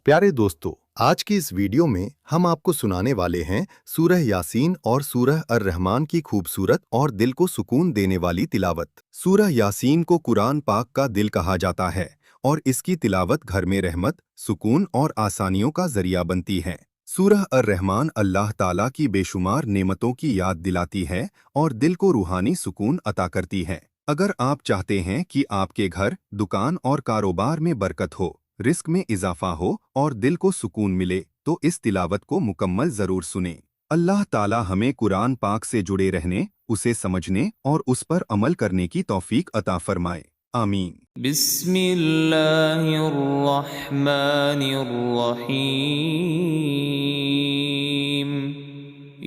प्यारे दोस्तों, आज की इस वीडियो में हम आपको सुनाने वाले हैं सूरह यासीन और सूरह अर-रहमान की खूबसूरत और दिल को सुकून देने वाली तिलावत। सूरह यासीन को कुरान पाक का दिल कहा जाता है और इसकी तिलावत घर में रहमत, सुकून और आसानियों का जरिया बनती है। सूरह अर-रहमान अल्लाह ताला की बेशुमार नेमतों की याद दिलाती है और दिल को रूहानी सुकून अता करती है। अगर आप चाहते हैं कि आपके घर, दुकान और कारोबार में बरकत हो, रिस्क में इजाफा हो और दिल को सुकून मिले, तो इस तिलावत को मुकम्मल जरूर सुनें। अल्लाह ताला हमें कुरान पाक से जुड़े रहने, उसे समझने और उस पर अमल करने की तौफीक अता फरमाए। आमीन। बिस्मिल्लाहिर्रहमानिर्रहीम।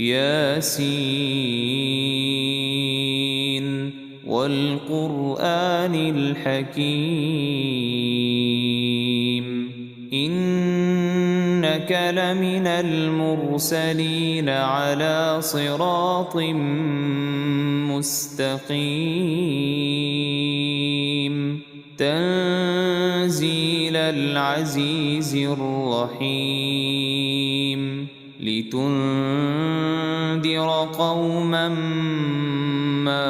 यासीन वल क़ुरआनिल हकीम। इन्नक लमिनल मुरसलीन अला सिरातिम मुस्तक़ीम। तंज़ीलल अज़ीज़िर रहीम। लितुन्दिर क़ौमन मा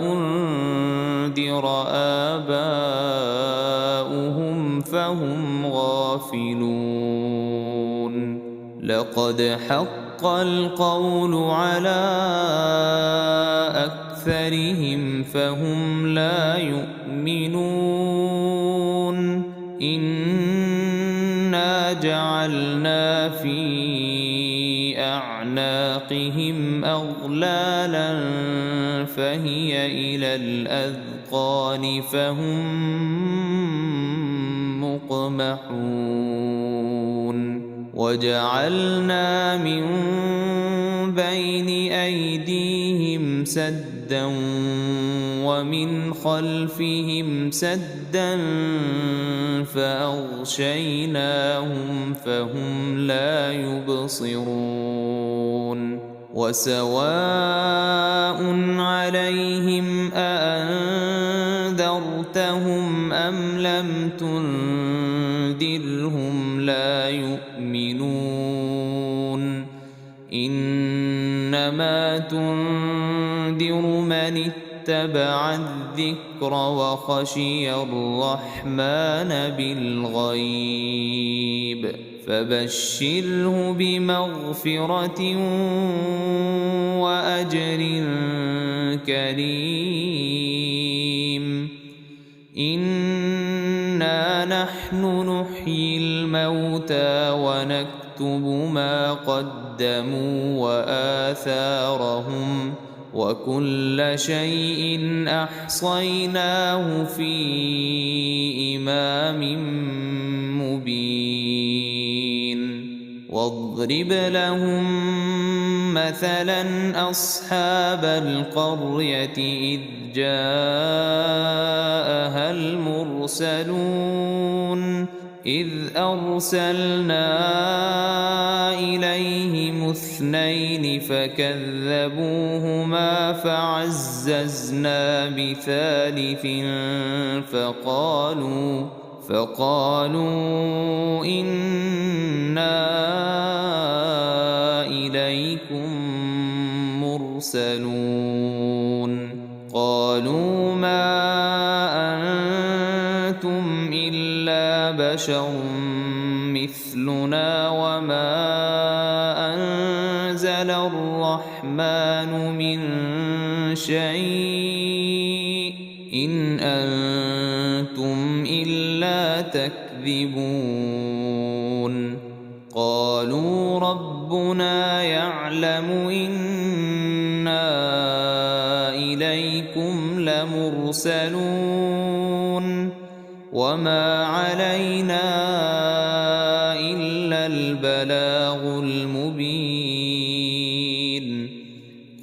उन्दिर आबाउहुम फहुम गाफ़िलून। लक़द हक़्क़ल क़ौलु अला अक्सरिहिम फहुम ला युमिनून। इन्ना जअलना फी अअनाक़िहिम अग़लालन फहिय इलल अज़क़ान फहुम मुक़महून। वजअलना मिन बैनि अयदीहिम सद्दन वमिन खल्फिहिम सद्दन फ़अग़शयनाहुम फ़हुम ला युबसिरून। वसवाउन अलैहिम अअन्ज़रतहुम अम लम तुन्ज़िरहुम ला युमिनून। इन्नमा तुन्ज़िरु मन इत्तबअ अज़्ज़िक्र वख़शिय अर्रहमान बिलग़ैब। फबश्शिरहु बिमग़फ़िरत वअज्र करीम। इन्ना नहनु नुह्यिल मौता वनक्तुब मा क़द्दमू वआथारहुम वकुल्ल शैइन अहसयनाहु फी इमामिम मुबीन। वाضرب لهم مثلا أصحاب القرية إذ جاءها المرسلون إذ أرسلنا إليهم اثنين فكذبوهما فعززنا بثالث فقالوا إنا إليكم مرسلون. قالوا ما أنتم إلا بشر مثلنا وما أنزل الرحمن من شيء إن أنتم إلا تكذبون. قالوا ربنا يعلم إنا إليكم لمرسلون وما علينا إلا البلاغ المبين.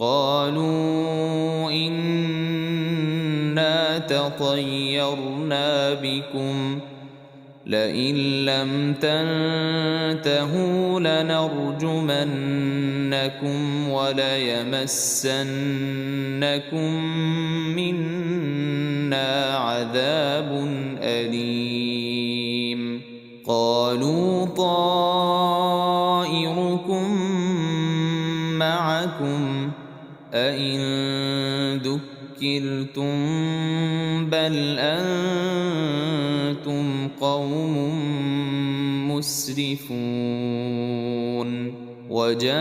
قالوا إنا تطيرنا بكم لئن لم تنتهوا لنرجمنكم وليمسنكم منا عذاب أليم. قالوا طائركم معكم أئن ذكرتم بل أنتم قوم مسرفون وجاء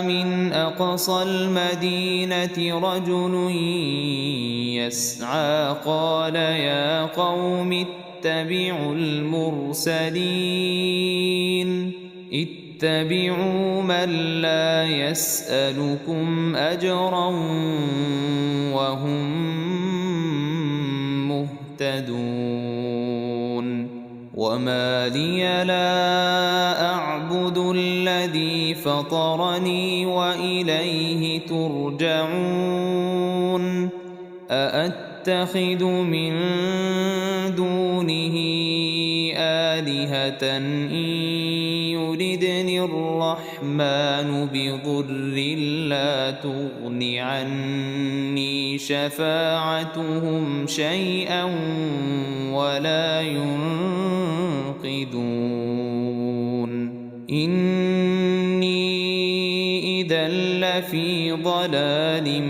من أقصى المدينة رجل يسعى قال يا قوم اتبعوا المرسلين اتبعوا من لا يسألكم أجرا وهم مهتدون وما لي لا أعبد الذي فطرني وإليه ترجعون أأتخذ من دونه آلهة إن يردني الرحمن بضر لا تغن عني شفاعتهم شيئا ولا ينقذون إني إذا لفي ضلال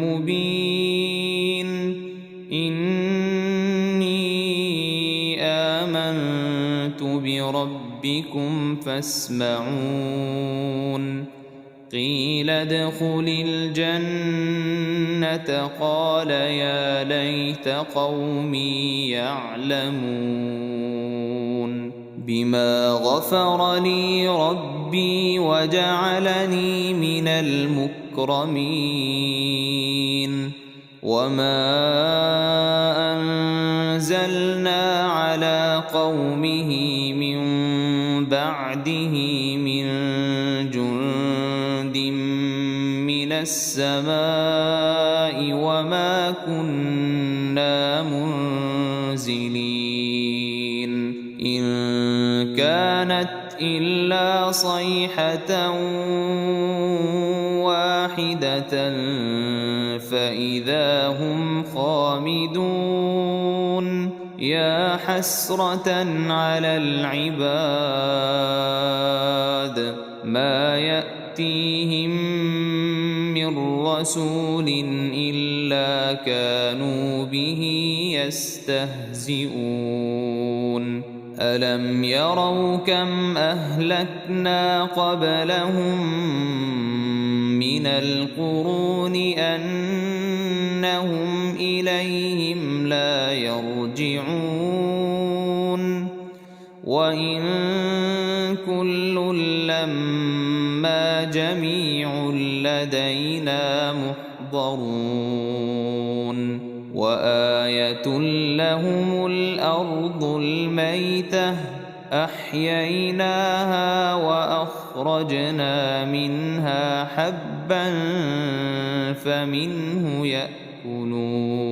مبين إني آمنت بربكم فاسمعون قيل ادخل الجنة قال يا ليت قومي يعلمون بما غفر لي ربي وجعلني من المكرمين وما أنزلنا على قومه من بعده من جند من السماء وما كنا منزلين إن كانت إلا صيحة واحدة فإذا هم خامدون يا حسرة على العباد ما يأتيهم من رسول إلا كانوا به يستهزئون ألم يروا كم أهلكنا قبلهم من القرون أنهم إليهم لا يرجعون وإن كل لما جميع لدينا محضرون وآية لهم الأرض الميتة أحييناها وأخرجنا منها حبا فمنه يأكلون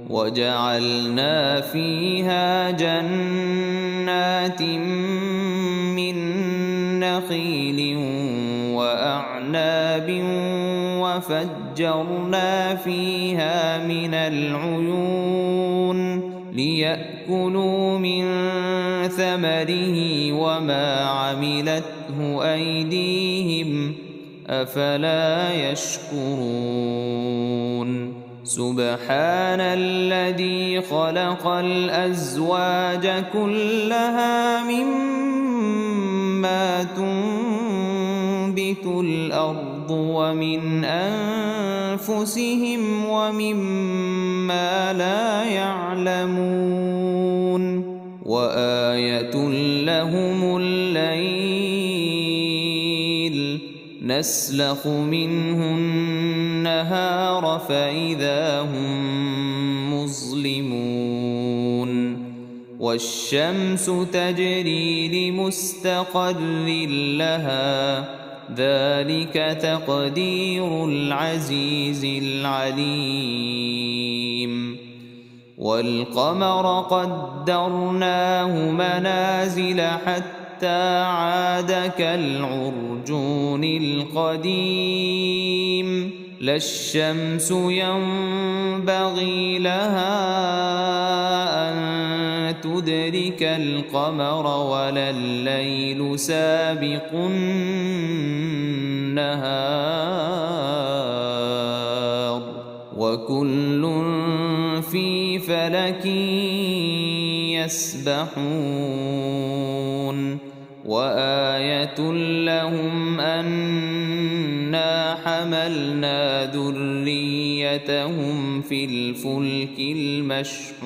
وجعلنا فيها جنات من نخيل وأعناب وفجرنا فيها من العيون ليأكلوا من ثمره وما عملته أيديهم أفلا يشكرون سبحان الذي خلق الأزواج كلها مما تنبت الأرض ومن أنفسهم ومما لا يعلمون وآية لهم الليل نسلخ منه النهار فإذا هم مظلمون والشمس تجري لمستقر لها ذلك تقدير العزيز العليم والقمر قدرناه منازل حتى عاد كالعرجون القديم لا الشمس ينبغي لها أن تدرك القمر ولا الليل سابق النهار وكل في فلك يسبحون وآية لهم أنا حملنا ذريتهم في الفلك المشحون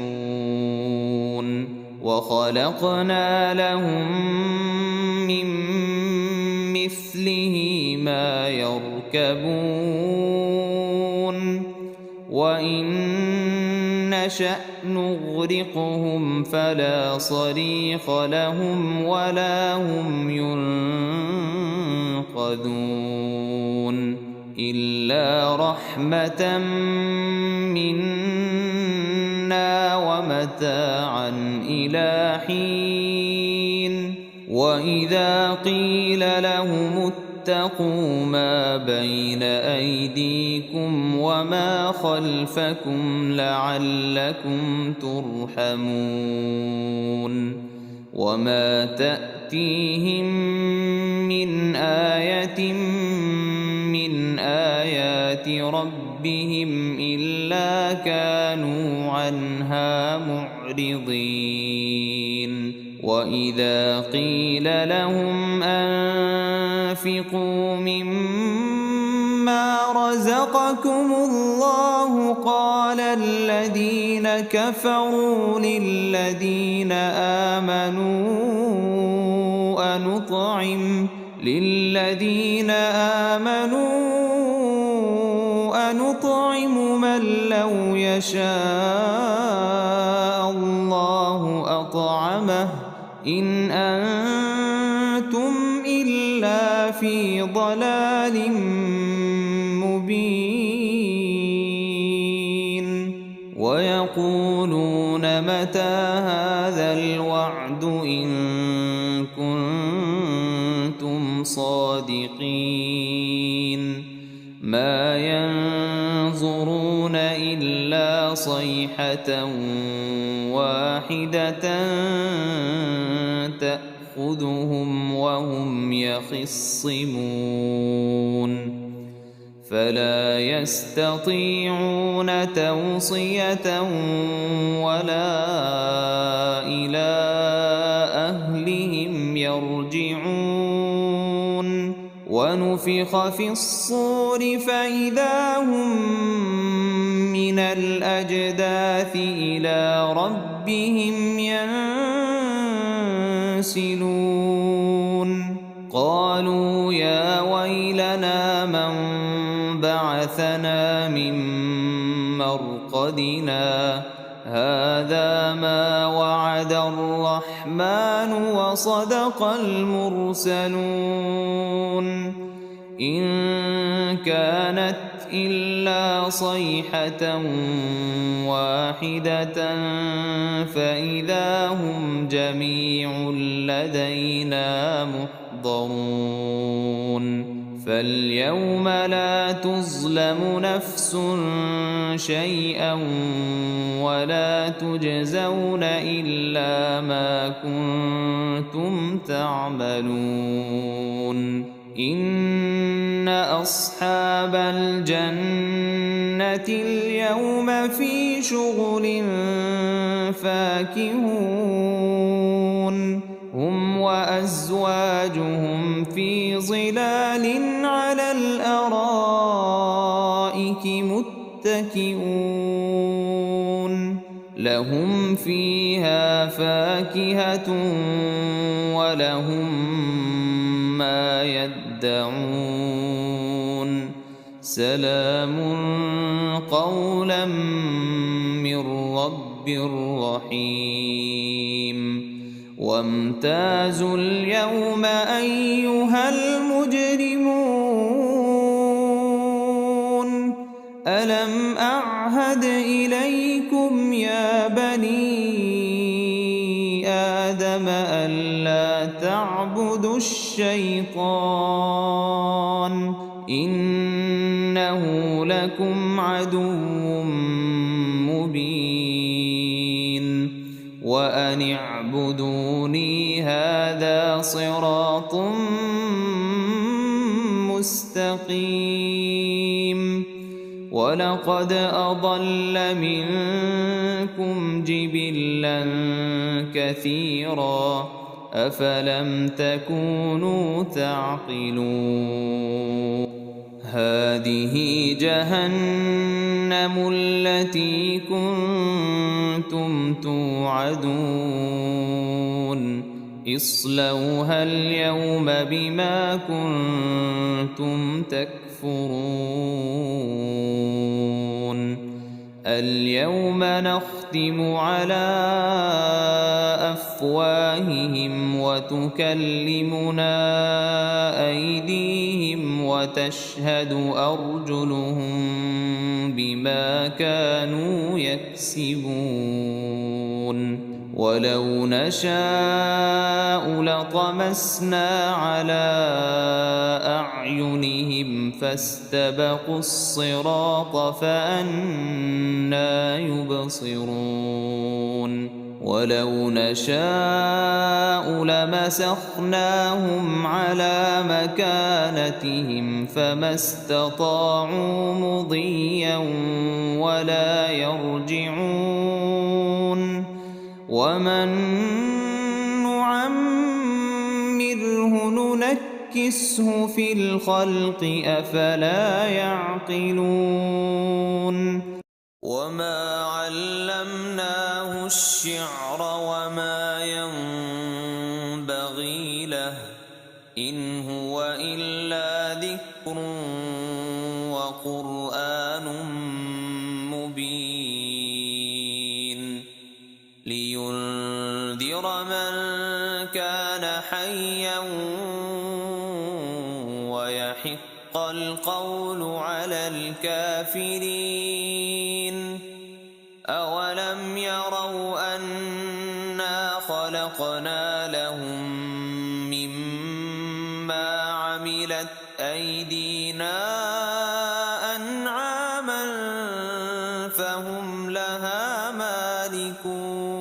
وخلقنا لهم من مثله ما يركبون وإن نشأ نغرقهم فلا صريخ لهم ولا هم ينقذون إلا رحمة منا ومتاعا إلى حين وإذا قيل لهم اتقوا ما بين أيديكم وما خلفكم لعلكم ترحمون وما تأتيهم من آية من آيات ربهم إلا كانوا عنها معرضين وإذا قيل لهم أنفقوا مما رزقكم الله قال الذين كفروا للذين آمنوا أنطعم من لو يشاء الله أطعمه إن أنتم إلا في ضلال مبين ويقولون متى هذا الوعد إن كنتم صادقين ما ينظرون إلا صيحة واحدة تأخذهم وهم يخصمون فلا يستطيعون توصية ولا إلى أهلهم يرجعون ونفخ في الصور فإذا هم من الأجداث إلى ربهم ينسلون قالوا يا ويلنا من بعثنا من مرقدنا هذا ما وعد الرحمن وصدق المرسلون إن كانت إلا صيحة واحدة فإذا هم جميع لدينا محضرون فاليوم لا تظلم نفس شيئا ولا تجزون إلا ما كنتم تعملون إن أصحاب الجنة اليوم في شغل فاكهون هم وأزواجهم في ظلال على الأرائك متكئون لهم فيها فاكهة ولهم ما يدعون سلام قولا من رب رحيم وامتازوا اليوم أيها المجرمون ألم أعهد إليكم يا بني آدم ألا تعبدوا الشيطان إنه لكم عدو مبين وأن فاعبدوني هذا صراط مستقيم ولقد أضل منكم جبلا كثيرا أفلم تكونوا تعقلون هذه جهنم التي كنتم توعدون اصلوها اليوم بما كنتم تكفرون اليوم نختم على أفواههم وتكلمنا أيديهم وتشهد أرجلهم بما كانوا يكسبون ولو نشاء لطمسنا على أعينهم فاستبقوا الصراط فأنى يبصرون ولو نشاء لمسخناهم على مكانتهم فما استطاعوا مضيا ولا يرجعون ومن نعمره ننكسه في الخلق أفلا يعقلون وما علمناه الشعر وما ينبغي له إن هو إلا ذكر وقرآن مبين لينذر من كان حيا ويحق القول على الكافرين أولم يروا أنا خلقنا لهم مما عملت أيدينا أنعاما فهم لها مالكون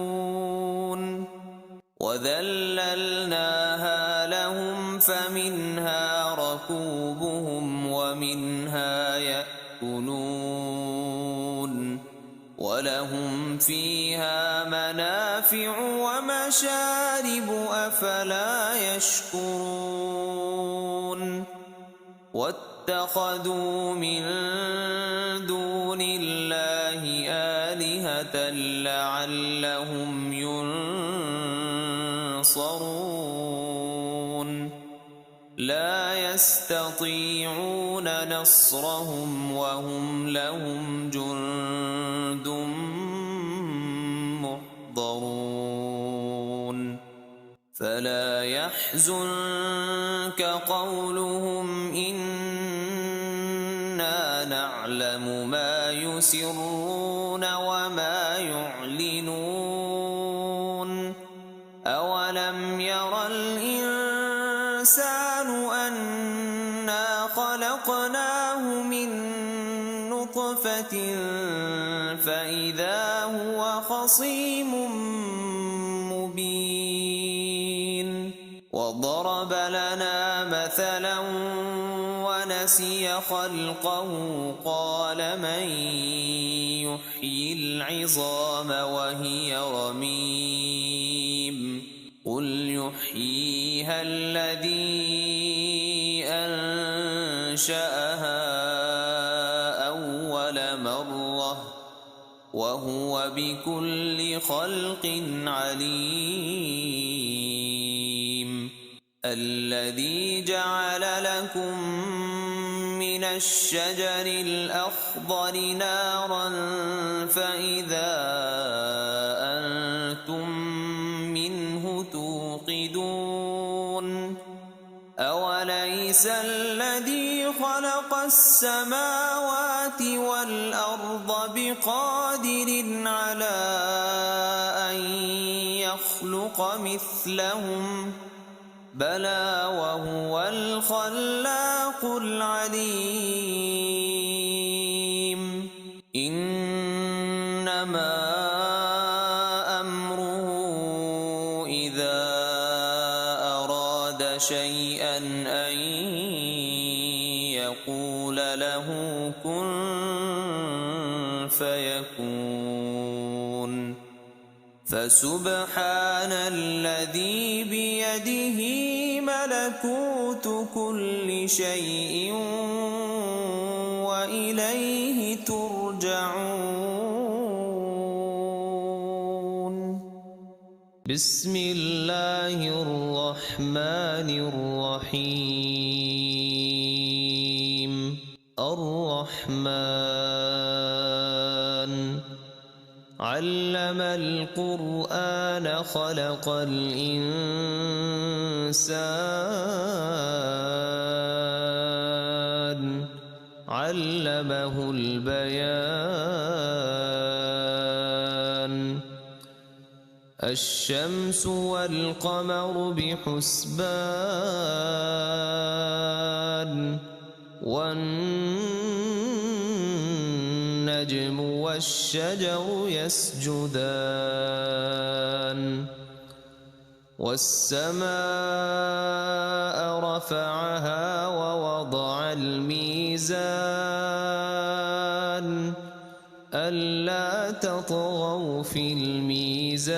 وذللناها لهم فمنها ركوبهم ومنها يأكلون ولهم فيها منافع ومشارب أفلا يشكرون واتخذوا من دون الله آلهة لعلهم ينصرون لا يستطيعون نصرهم وهم لهم جند محضرون فلا يحزنك قولهم إنا نعلم ما يسرون وما يعلنون أولم ير الإنسان أنا خلقناه من نطفة فإذا هو خصيم مبين وضرب لنا مثلا ونسي خلقه قال من يحيي العظام وهي رميم قل يحييها الذي أنشأها أول مرة وهو بكل خلق عليم الذي جعل لكم من الشجر الأخضر نارا فإذا أنتم منه توقدون أوليس الذي خلق السماوات والأرض بقادر على أن يخلق مثلهم بلى وهو الخلاق العليم إنما أمره شيئا أن يقول له كن فيكون. فسبحان الذي بيده ملكوت كل شيء وإليه ترجعون. بسم الله الرحمن الرحيم. الرحمن علم القرآن خلق الإنسان علمه البيان. الشمس والقمر بحسبان والنجم والشجر يسجدان. والسماء رفعها ووضع الميزان ألا تطغوا في الميزان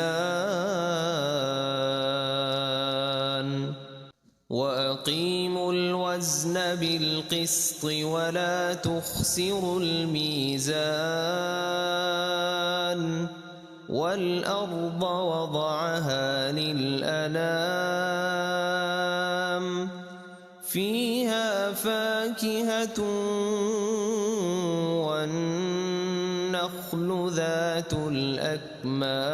وأقيموا الوزن بالقسط ولا تخسروا الميزان. والأرض وضعها للأنام فيها فاكهة والنخل ذات الأكمام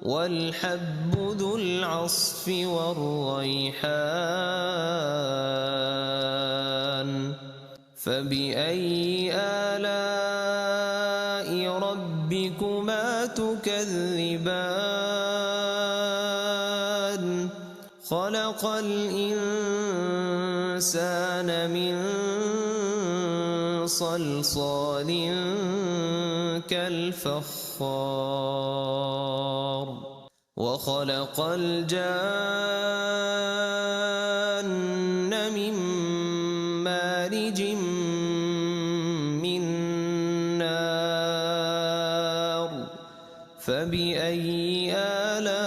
والحب ذو العصف والريحان. فبأي آلاء ربكما تكذبان. خلق الإنسان من صلصال كالفخار وخلق الجان من مارج من نار. فبأي آلاء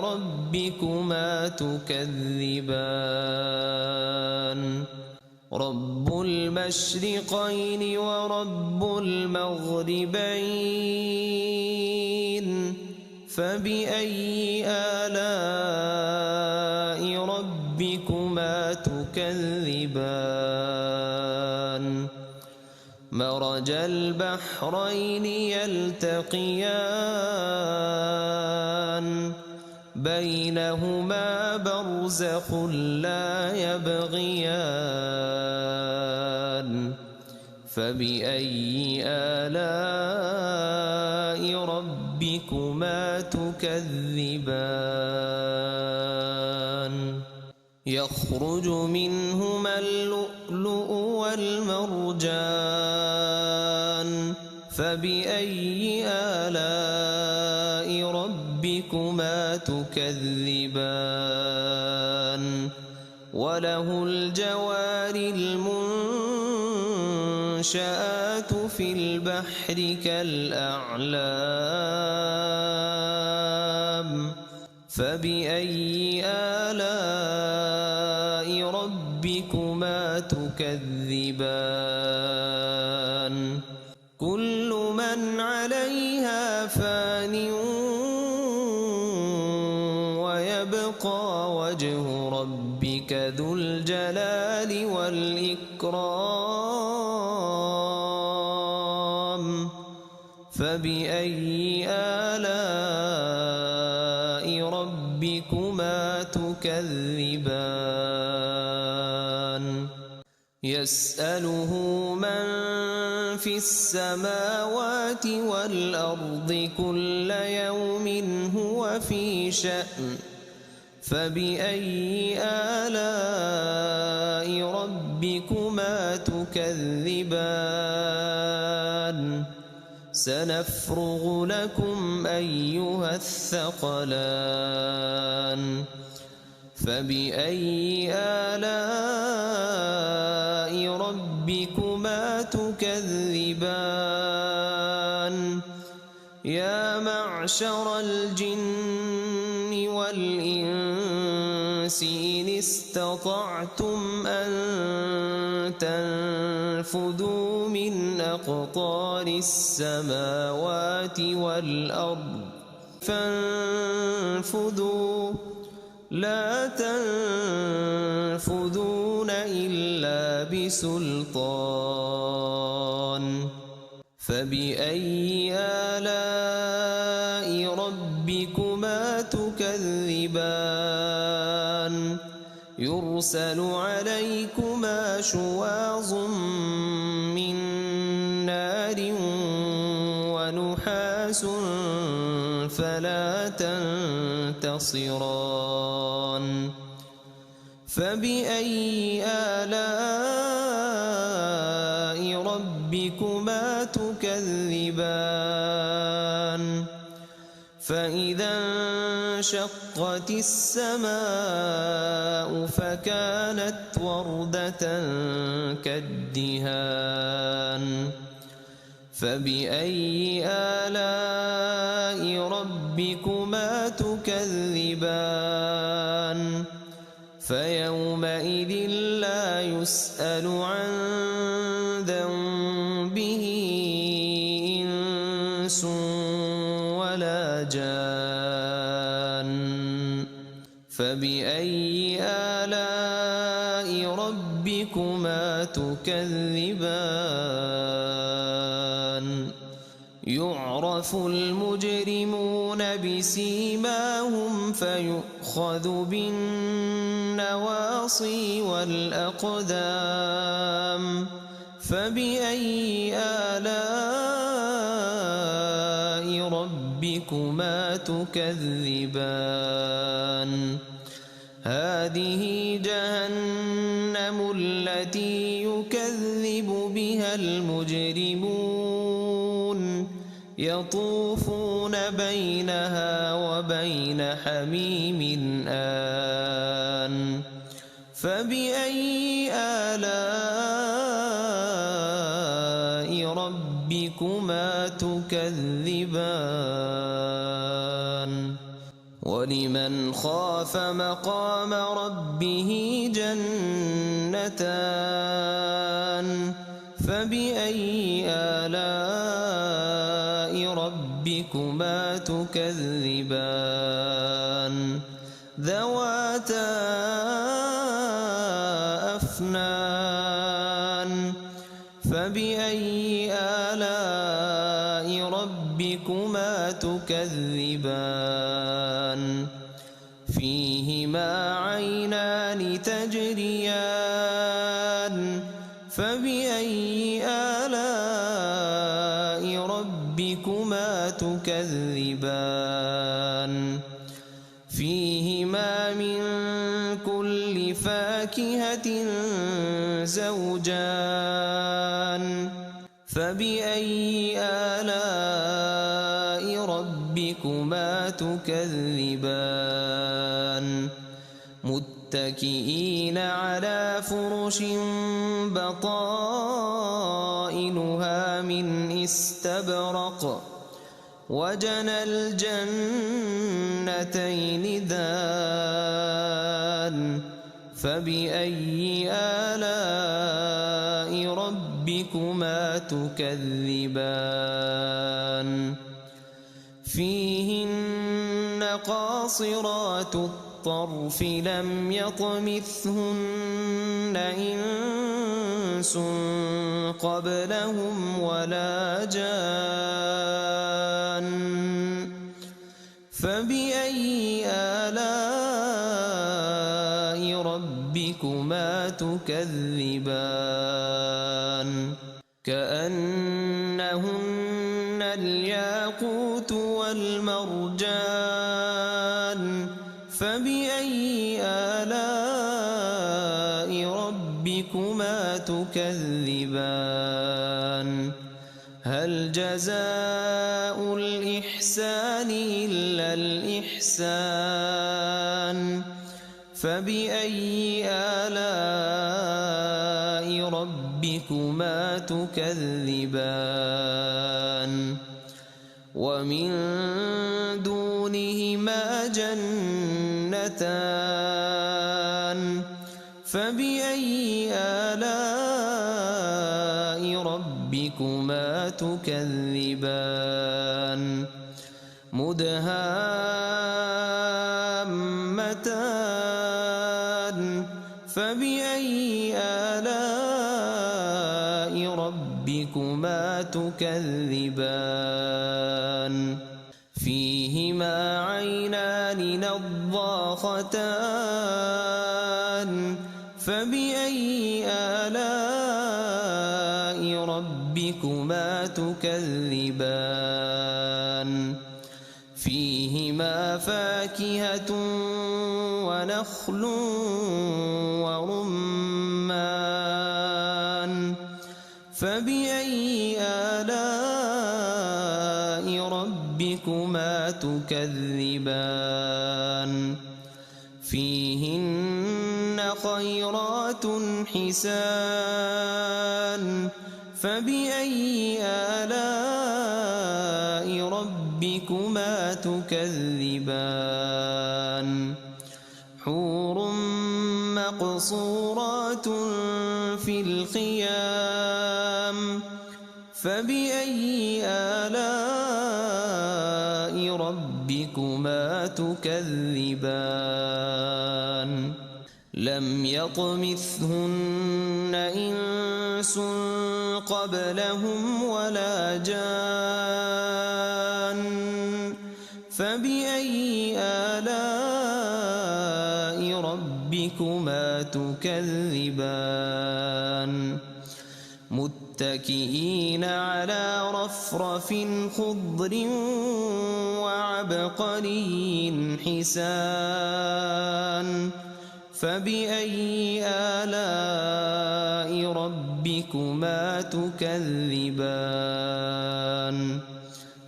ربكما تكذبان. رب المشرقين ورب المغربين. فبأي آلاء ربكما تكذبان. مرج البحرين يلتقيان بينهما برزخ لا يبغيان. فبأي آلاء ربكما تكذبان. يخرج منهما اللؤلؤ والمرجان. فبأي آلاء ربكما تكذبان. وله الجوار المنشآت في البحر كالأعلام. فبأي آلاء ربكما تكذبان. كل من عليها فان ويبقى وجه ربك ذو الجلال والإكرام. فبأي آلاء ربكما تكذبان. يسأله من في السماوات والأرض كل يوم هو في شأن. فبأي آلاء ربكما تكذبان. سنفرغ لكم أيها الثقلان فبأي آلاء ربكما تكذبان يا معشر الجن والإنس إن استطعتم أن تنفذوا من أقطار السماوات والأرض فانفذوا لا تنفذون إلا بسلطان فبأي آلاء ربكما تكذبان يرسل عليكما شواظ من نار ونحاس فلا تنتصران فبأي آلاء ربكما تكذبان فإذا انشقت السماء فكانت وردة كالدهان فبأي آلاء ربكما تكذبان فيومئذ لا يسأل عن ذنبه إنس ولا جان فبأي آلاء ربكما تكذبان يعرف المجرمون بسيماهم فيؤخذ بالنواصي والأقدام فبأي آلاء ربكما تكذبان هذه جهنم التي يكذب بها المجرمون يطوفون بينها وبين حميم آن فبأي آلاء ربكما تكذبان ولمن خاف مقام ربه جنتان فبأي آلاء ربكما تكذبان ذواتا أفنان فبأي آلاء ربكما تكذبان فيهما عينان تجريان فبأي آلاء ربكما تكذبان فيهما من كل فاكهة زوجان فبأي آلاء ربكما تكذبان متكئين على فرش بطائنها من استبرق وجنى الجنتين دان فبأي آلاء ربكما تكذبان فيهن قاصرات الطرف لم يطمثهن إنس قبلهم ولا جان فبأي آلاء ربكما تكذبان كأنهن الياقوت والمرجان فبأي آلاء ربكما تكذبان هل جزاء الإحسان إلا الإحسان فبأي آلاء ربكما تكذبان ومن دونهما جنتان فبأي آلاء ربكما تكذبان مدهامتان فبأي آلاء ربكما تكذبان فيهما عينان نضاختان فبأي آلاء ربكما تكذبان فيهما فاكهة ونخل ورمان فبأي آلاء ربكما تكذبان فيهن خيرات حسان فبأي آلاء ربكما تكذبان حور مقصورات في الخيام فبأي آلاء ربكما تكذبان لم يطمثهن إنس قبلهم ولا جان فبأي آلاء ربكما تكذبان متكئين على رفرف خضر وعبقري حسان فبأي آلاء ربكما تكذبان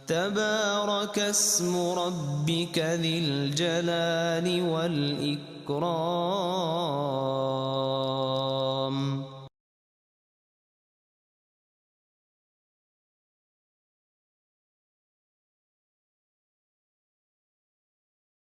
تبارك اسم ربك ذي الجلال والإكرام